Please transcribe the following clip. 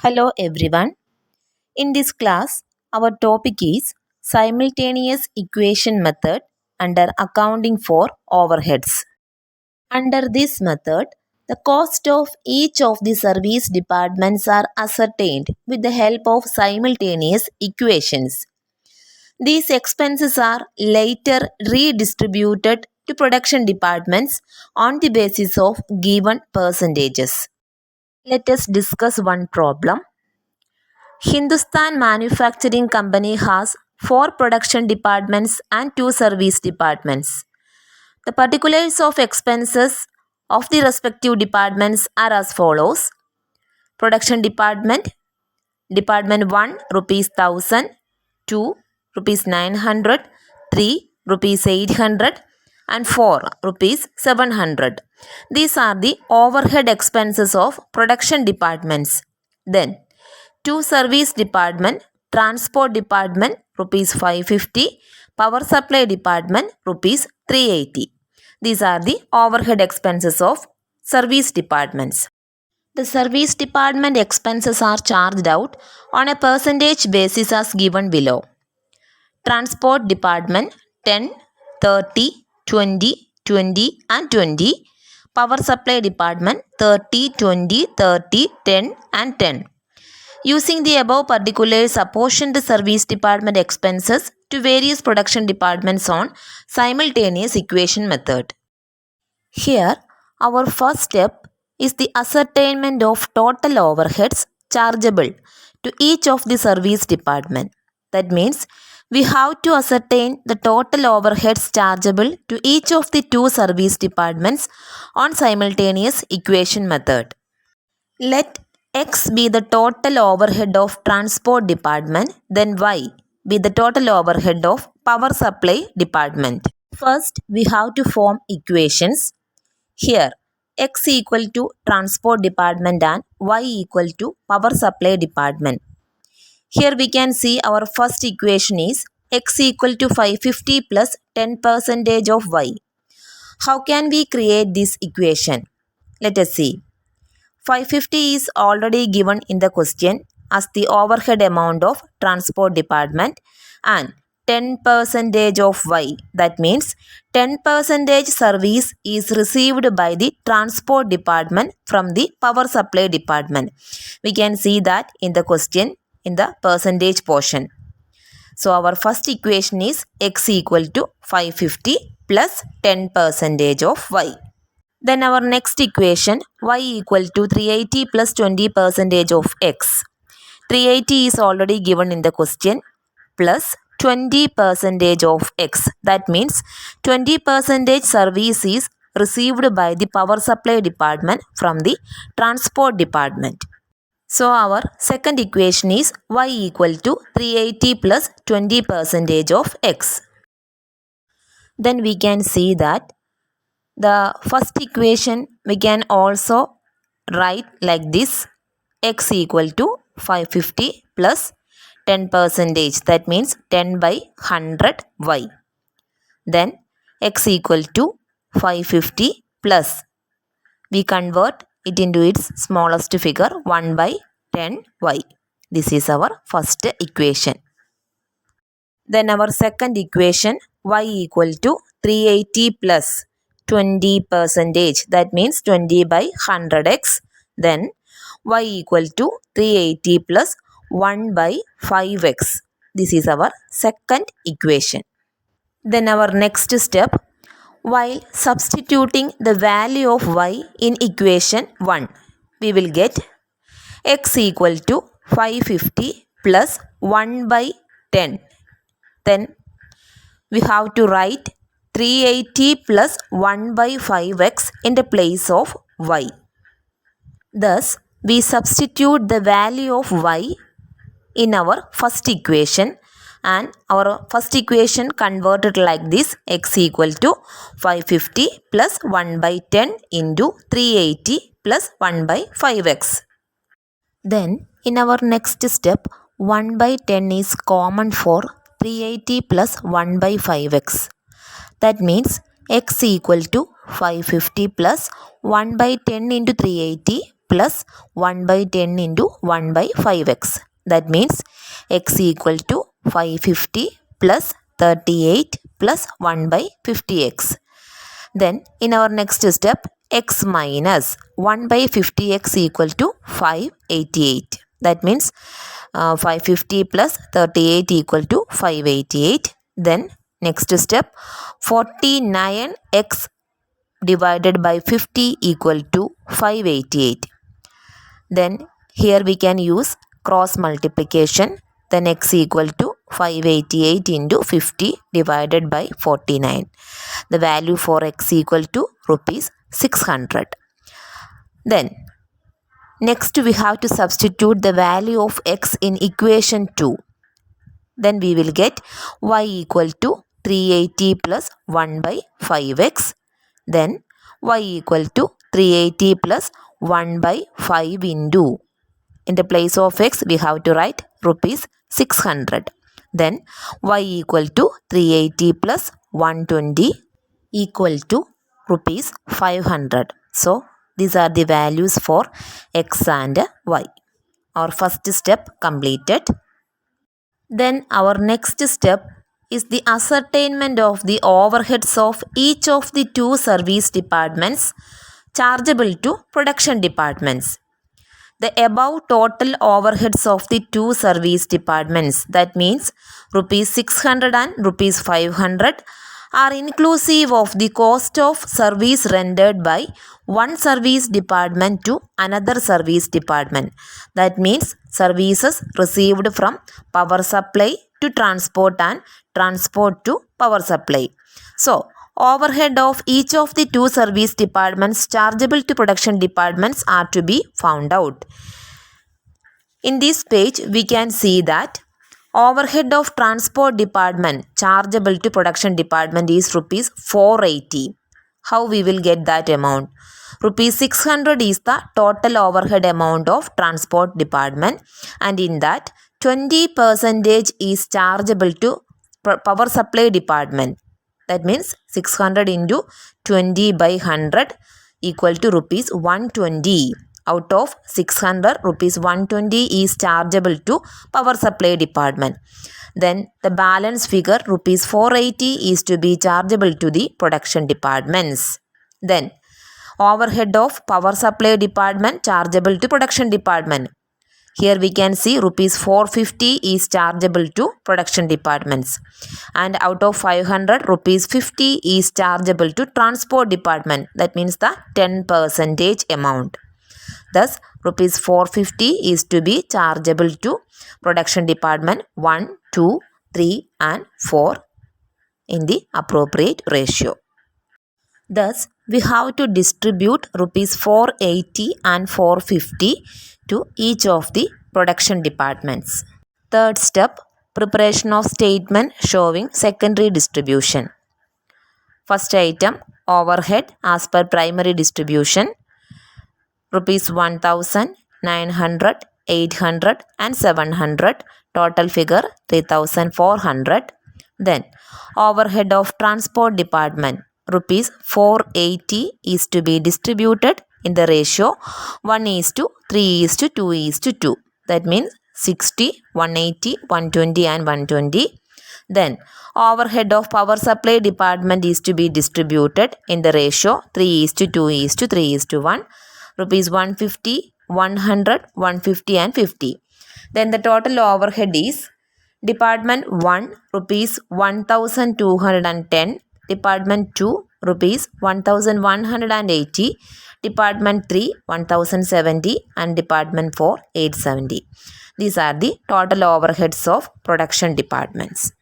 Hello everyone. In this class, our topic is simultaneous equation method under accounting for overheads. Under this method, the cost of each of the service departments are ascertained with the help of simultaneous equations. These expenses are later redistributed to production departments on the basis of given percentages. Let us discuss one problem. Hindustan Manufacturing Company has 4 production departments and 2 service departments. The particulars of expenses of the respective departments are as follows. Production department, Department 1 rupees 1000, 2 rupees 900, 3 rupees 800 and 4 rupees 700. These are the overhead expenses of production departments. Then 2 service department, transport department rupees 550, power supply department rupees 380. These are the overhead expenses of service departments. The service department expenses are charged out on a percentage basis as given below. Transport department 10, 30, 20, 20 and 20. Power supply department 30, 20, 30, 10 and 10. Using the above particulars, apportion the service department expenses to various production departments on simultaneous equation method. Here, our first step is the ascertainment of total overheads chargeable to each of the service department. That means, we have to ascertain the total overheads chargeable to each of the 2 service departments on simultaneous equation method. Let X be the total overhead of transport department, then Y be the total overhead of power supply department. First, we have to form equations. Here, X equal to transport department and Y equal to power supply department. Here we can see our first equation is X equal to 550 plus 10% of Y. How can we create this equation? Let us see. 550 is already given in the question as the overhead amount of transport department and 10% of Y. That means 10% service is received by the transport department from the power supply department. We can see that in the question in the percentage portion. So our first equation is X equal to 550 plus 10% of Y. Then our next equation Y equal to 380 plus 20% of X. 380 is already given in the question plus 20% of X. That means 20% service is received by the power supply department from the transport department. So our second equation is Y equal to 380 plus 20% of X. Then we can see that the first equation we can also write like this. X equal to 550 plus 10%, that means 10 by 100 Y. Then X equal to 550 plus, we convert it into its smallest figure 1 by 10 Y. This is our first equation. Then our second equation Y equal to 380 plus 20%, that means 20 by 100x. Then Y equal to 380 plus 1 by 5x. This is our second equation. Then our next step, while substituting the value of Y in equation 1, we will get X equal to 550 plus 1 by 10. Then we have to write 380 plus 1 by 5x in the place of Y. Thus, we substitute the value of Y in our first equation, and our first equation converted like this: X equal to 550 plus 1 by 10 into 380 plus 1 by 5x. Then in our next step, 1 by 10 is common for 380 plus 1 by 5x. That means X equal to 550 plus 1 by 10 into 380 plus 1 by 10 into 1 by 5x. That means x equal to 550 plus 38 plus 1 by 50x. Then in our next step, x minus 1 by 50x equal to 588. That means 550 plus 38 equal to 588. Then next step, 49x divided by 50 equal to 588. Then here we can use cross multiplication. Then x equal to 588 into 50 divided by 49. The value for x equal to rupees 600. Then next we have to substitute the value of x in equation 2. Then we will get y equal to 380 plus 1 by 5x. Then y equal to 380 plus 1 by 5 into, in the place of x we have to write rupees 600. Then y equal to 380 plus 120 equal to rupees 500. So these are the values for x and y. Our first step completed. Then our next step is the ascertainment of the overheads of each of the two service departments chargeable to production departments. The above total overheads of the two service departments, that means rupees 600 and rupees 500, are inclusive of the cost of service rendered by one service department to another service department. That means services received from power supply to transport and transport to power supply. So, overhead of each of the two service departments chargeable to production departments are to be found out. In this page, we can see that overhead of transport department chargeable to production department is rupees 480. How we will get that amount? Rupees 600 is the total overhead amount of transport department, and in that 20% is chargeable to power supply department. That means 600 into 20 by 100 equal to rupees 120. Out of 600, rupees 120 is chargeable to power supply department. Then the balance figure rupees 480 is to be chargeable to the production departments. Then overhead of power supply department chargeable to production department. Here we can see rupees 450 is chargeable to production departments, and out of 500 rupees 50 is chargeable to transport department. That means the 10% amount. Thus rupees 450 is to be chargeable to production department 1, 2, 3 and 4 in the appropriate ratio. Thus we have to distribute rupees 480 and 450 to each of the production departments. Third step, preparation of statement showing secondary distribution. First item, overhead as per primary distribution, rupees 1000, 900, 800 and 700, total figure 3400. Then overhead of transport department, rupees 480 is to be distributed in the ratio 1:3:2:2. That means 60, 180, 120 and 120. Then overhead of power supply department is to be distributed in the ratio 3:2:3:1. Rupees 150, 100, 150 and 50. Then the total overhead is Department 1 rupees 1210, Department 2 rupees 1180, Department 3 1070 and Department 4 870. These are the total overheads of production departments.